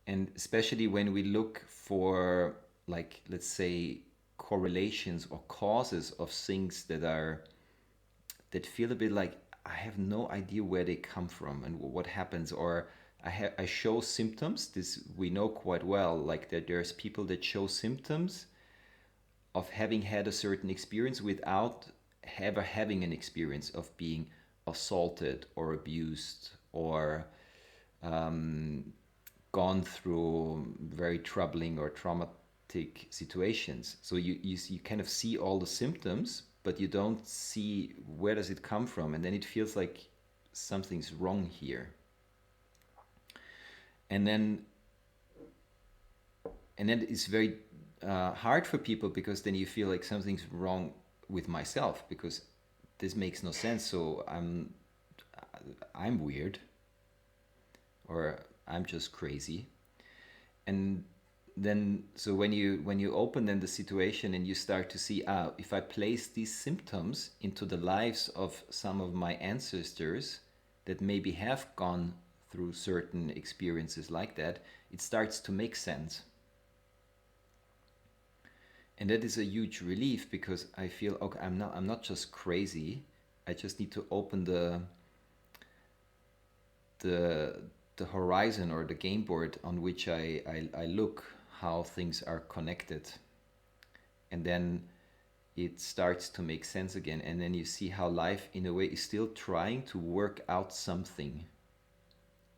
And especially when we look for, like, let's say, correlations or causes of things that feel a bit like I have no idea where they come from and what happens, or I show symptoms. This we know quite well, like that there's people that show symptoms of having had a certain experience without ever having an experience of being assaulted or abused or gone through very troubling or traumatic situations. So you kind of see all the symptoms, but you don't see where does it come from, and then it feels like something's wrong here. And then it's very hard for people, because then you feel like something's wrong with myself, because this makes no sense. So I'm weird, or I'm just crazy. And then so when you open then the situation and you start to see, if I place these symptoms into the lives of some of my ancestors that maybe have gone through certain experiences like that, it starts to make sense. And that is a huge relief, because I feel, okay, I'm not just crazy. I just need to open the the horizon or the game board on which I look how things are connected. And then it starts to make sense again. And then you see how life, in a way, is still trying to work out something.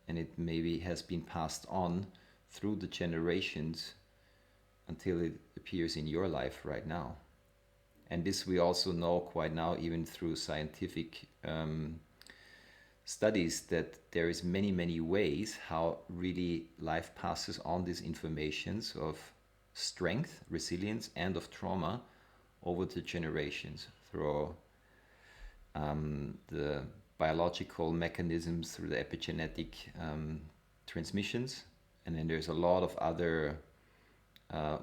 And it maybe has been passed on through the generations until it appears in your life right now. And this we also know quite now, even through scientific studies, that there is many ways how really life passes on these informations of strength, resilience, and of trauma over the generations through the biological mechanisms, through the epigenetic transmissions. And then there's a lot of other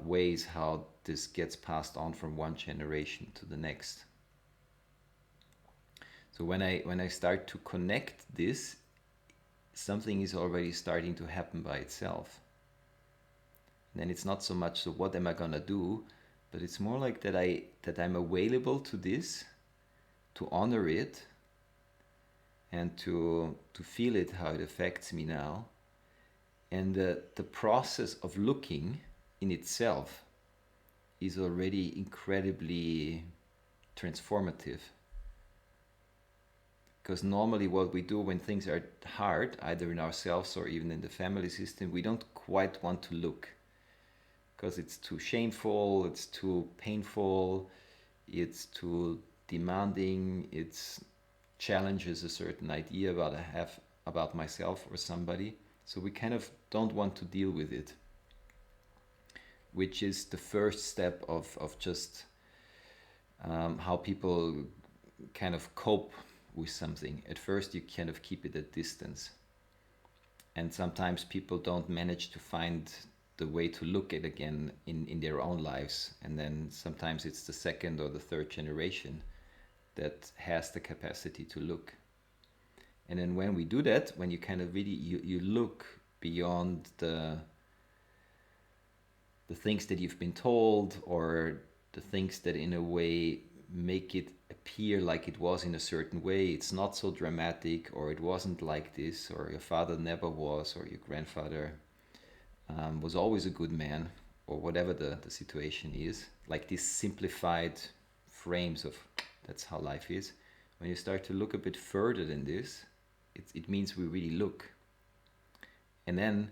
ways how this gets passed on from one generation to the next. So when I start to connect this, something is already starting to happen by itself. And then it's not so much, so what am I gonna do, but it's more like that I'm available to this, to honor it, and to feel it, how it affects me now. And the process of looking in itself is already incredibly transformative. Because normally what we do when things are hard, either in ourselves or even in the family system, we don't quite want to look, because it's too shameful, it's too painful, it's too demanding, it challenges a certain idea about I have about myself or somebody. So we kind of don't want to deal with it, which is the first step of just how people kind of cope with something. At first you kind of keep it at distance, and sometimes people don't manage to find the way to look at it again in their own lives, and then sometimes it's the second or the third generation that has the capacity to look. And then when we do that, when you kind of really you look beyond the things that you've been told, or the things that in a way make it appear like it was in a certain way. It's not so dramatic, or it wasn't like this, or your father never was, or your grandfather was always a good man, or whatever the situation is. Like these simplified frames of that's how life is. When you start to look a bit further than this, it means we really look. And then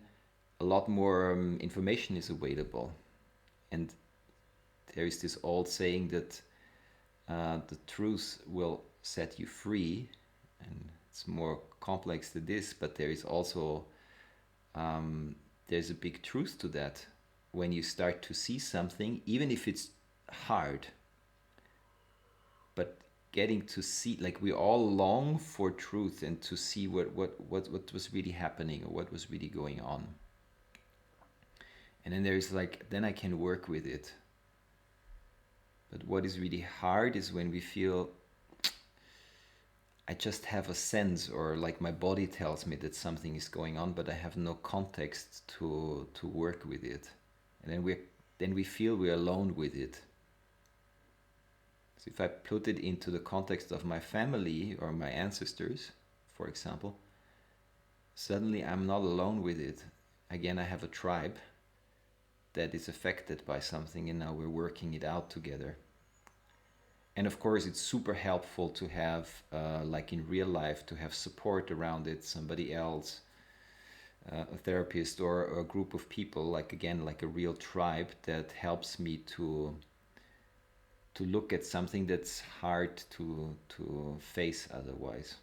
a lot more information is available. And there is this old saying that the truth will set you free, and it's more complex than this, but there is also there's a big truth to that. When you start to see something, even if it's hard, but getting to see, like we all long for truth and to see what was really happening, or what was really going on. And then there's like, then I can work with it. But what is really hard is when we feel I just have a sense, or like my body tells me that something is going on, but I have no context to work with it. And then we feel we're alone with it. So if I put it into the context of my family or my ancestors, for example, suddenly I'm not alone with it. Again, I have a tribe that is affected by something, and now we're working it out together. And of course, it's super helpful to have, like in real life, to have support around it, somebody else, a therapist or a group of people, like again, like a real tribe that helps me to look at something that's hard to face otherwise.